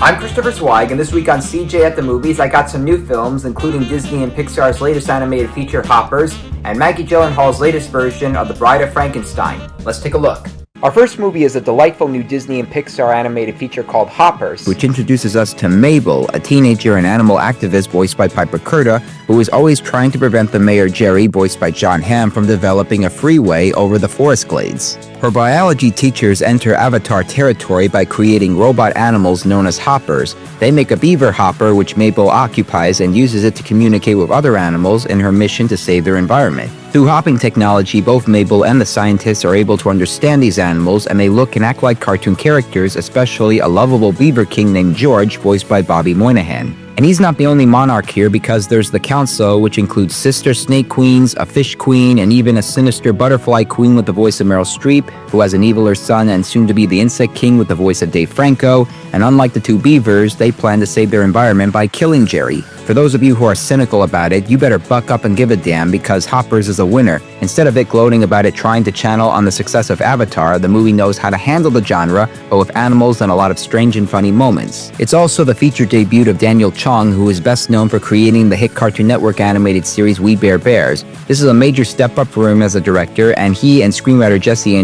I'm Christopher Zweig, and this week on CJ at the Movies, I got some new films, including Disney and Pixar's latest animated feature, Hoppers, and Maggie Gyllenhaal's latest version of The Bride of Frankenstein. Let's take a look. Our first movie is a delightful new Disney and Pixar animated feature called Hoppers, which introduces us to Mabel, a teenager and animal activist voiced by Piper Curda, who is always trying to prevent the mayor Jerry, voiced by John Hamm, from developing a freeway over the forest glades. Her biology teachers enter Avatar territory by creating robot animals known as hoppers. They make a beaver hopper, which Mabel occupies and uses it to communicate with other animals in her mission to save their environment. Through hopping technology, both Mabel and the scientists are able to understand these animals, and they look and act like cartoon characters, especially a lovable beaver king named George, voiced by Bobby Moynihan. And he's not the only monarch here, because there's the council, which includes sister snake queens, a fish queen, and even a sinister butterfly queen with the voice of Meryl Streep, who has an eviler son and soon to be the insect king with the voice of Dave Franco. And unlike the two beavers, they plan to save their environment by killing Jerry. For those of you who are cynical about it, you better buck up and give a damn, because Hoppers is a winner. Instead of it gloating about it trying to channel on the success of Avatar, the movie knows how to handle the genre, but with animals and a lot of strange and funny moments. It's also the feature debut of Daniel Chong, who is best known for creating the hit Cartoon Network animated series We Bare Bears. This is a major step up for him as a director, and he and screenwriter Jessie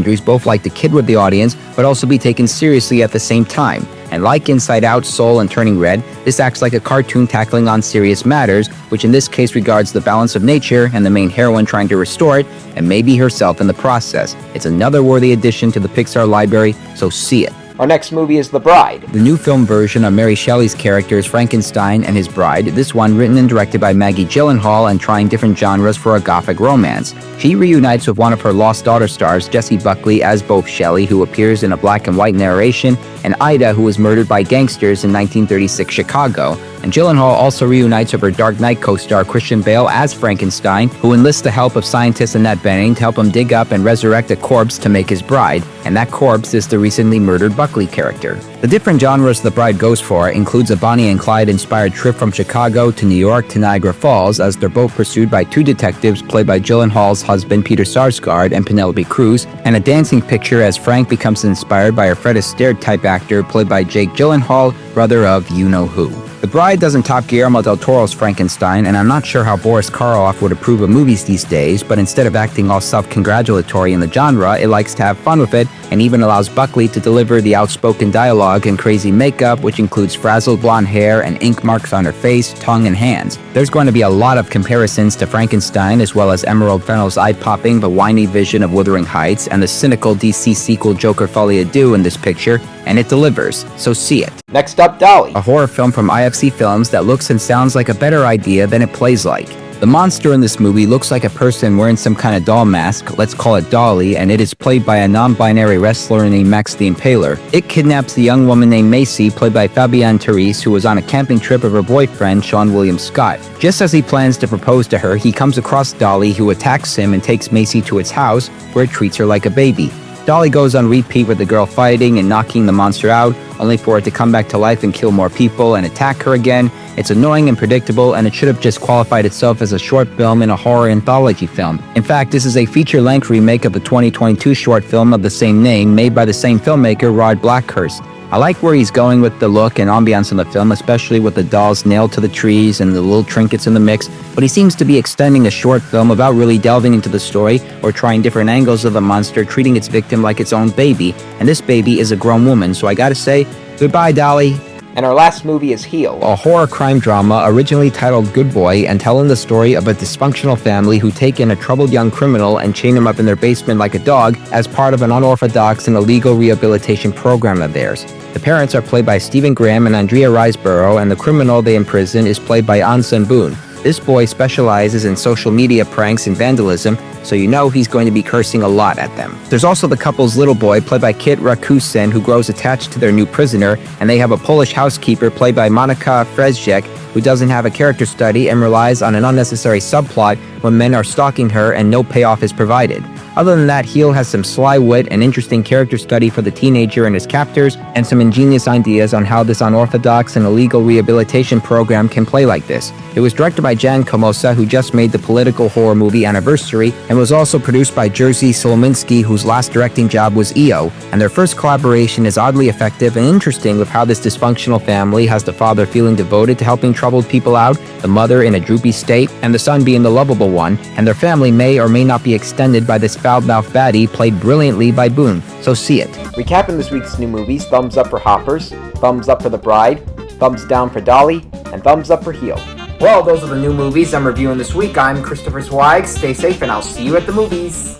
like to kid with the audience, but also be taken seriously at the same time. And like Inside Out, Soul, and Turning Red, this acts like a cartoon tackling on serious matters, which in this case regards the balance of nature and the main heroine trying to restore it, and maybe herself in the process. It's another worthy addition to the Pixar library, so see it. Our next movie is The Bride. The new film version of Mary Shelley's characters Frankenstein and his bride, this one written and directed by Maggie Gyllenhaal and trying different genres for a gothic romance. She reunites with one of her Lost Daughter stars, Jessie Buckley, as both Shelley, who appears in a black and white narration, and Ida, who was murdered by gangsters in 1936 Chicago. And Gyllenhaal also reunites with her Dark Knight co-star Christian Bale as Frankenstein, who enlists the help of scientist Annette Bening to help him dig up and resurrect a corpse to make his bride, and that corpse is the recently murdered Buckley character. The different genres the bride goes for includes a Bonnie and Clyde-inspired trip from Chicago to New York to Niagara Falls, as they're both pursued by two detectives played by Gyllenhaal's husband Peter Sarsgaard and Penelope Cruz, and a dancing picture as Frank becomes inspired by a Fred Astaire-type actor played by Jake Gyllenhaal, brother of you-know-who. The Bride doesn't top Guillermo del Toro's Frankenstein, and I'm not sure how Boris Karloff would approve of movies these days, but instead of acting all self-congratulatory in the genre, it likes to have fun with it, and even allows Buckley to deliver the outspoken dialogue and crazy makeup, which includes frazzled blonde hair and ink marks on her face, tongue, and hands. There's going to be a lot of comparisons to Frankenstein, as well as Emerald Fennell's eye-popping but whiny vision of Wuthering Heights, and the cynical DC sequel Joker Folie à Deux in this picture, and it delivers, so see it. Next up, Dolly, a horror film from IFC Films that looks and sounds like a better idea than it plays like. The monster in this movie looks like a person wearing some kind of doll mask, let's call it Dolly, and it is played by a non-binary wrestler named Max the Impaler. It kidnaps the young woman named Macy, played by Fabianne Therese, who was on a camping trip with her boyfriend, Sean William Scott. Just as he plans to propose to her, he comes across Dolly, who attacks him and takes Macy to its house, where it treats her like a baby. Dolly goes on repeat with the girl fighting and knocking the monster out, only for it to come back to life and kill more people and attack her again. It's annoying and predictable, and it should have just qualified itself as a short film in a horror anthology film. In fact, this is a feature-length remake of the 2022 short film of the same name, made by the same filmmaker, Rod Blackhurst. I like where he's going with the look and ambiance in the film, especially with the dolls nailed to the trees and the little trinkets in the mix, but he seems to be extending a short film without really delving into the story or trying different angles of the monster, treating its victim like its own baby, and this baby is a grown woman, so I gotta say, goodbye, Dolly. And our last movie is Heel, a horror crime drama originally titled Good Boy, and telling the story of a dysfunctional family who take in a troubled young criminal and chain him up in their basement like a dog as part of an unorthodox and illegal rehabilitation program of theirs. The parents are played by Stephen Graham and Andrea Roseborough, and the criminal they imprison is played by An Sun-boon. This boy specializes in social media pranks and vandalism, so you know he's going to be cursing a lot at them. There's also the couple's little boy, played by Kit Rakusen, who grows attached to their new prisoner, and they have a Polish housekeeper, played by Monika Frezjek, who doesn't have a character study and relies on an unnecessary subplot when men are stalking her and no payoff is provided. Other than that, Heel has some sly wit and interesting character study for the teenager and his captors, and some ingenious ideas on how this unorthodox and illegal rehabilitation program can play like this. It was directed by Jan Komosa, who just made the political horror movie Anniversary, and was also produced by Jerzy Solominski, whose last directing job was EO, and their first collaboration is oddly effective and interesting with how this dysfunctional family has the father feeling devoted to helping troubled people out, the mother in a droopy state, and the son being the lovable one, and their family may or may not be extended by this foul-mouthed baddie played brilliantly by Boone, so see it. Recapping this week's new movies, thumbs up for Hoppers, thumbs up for The Bride, thumbs down for Dolly, and thumbs up for Heel. Well, those are the new movies I'm reviewing this week. I'm Christopher Zweig. Stay safe, and I'll see you at the movies.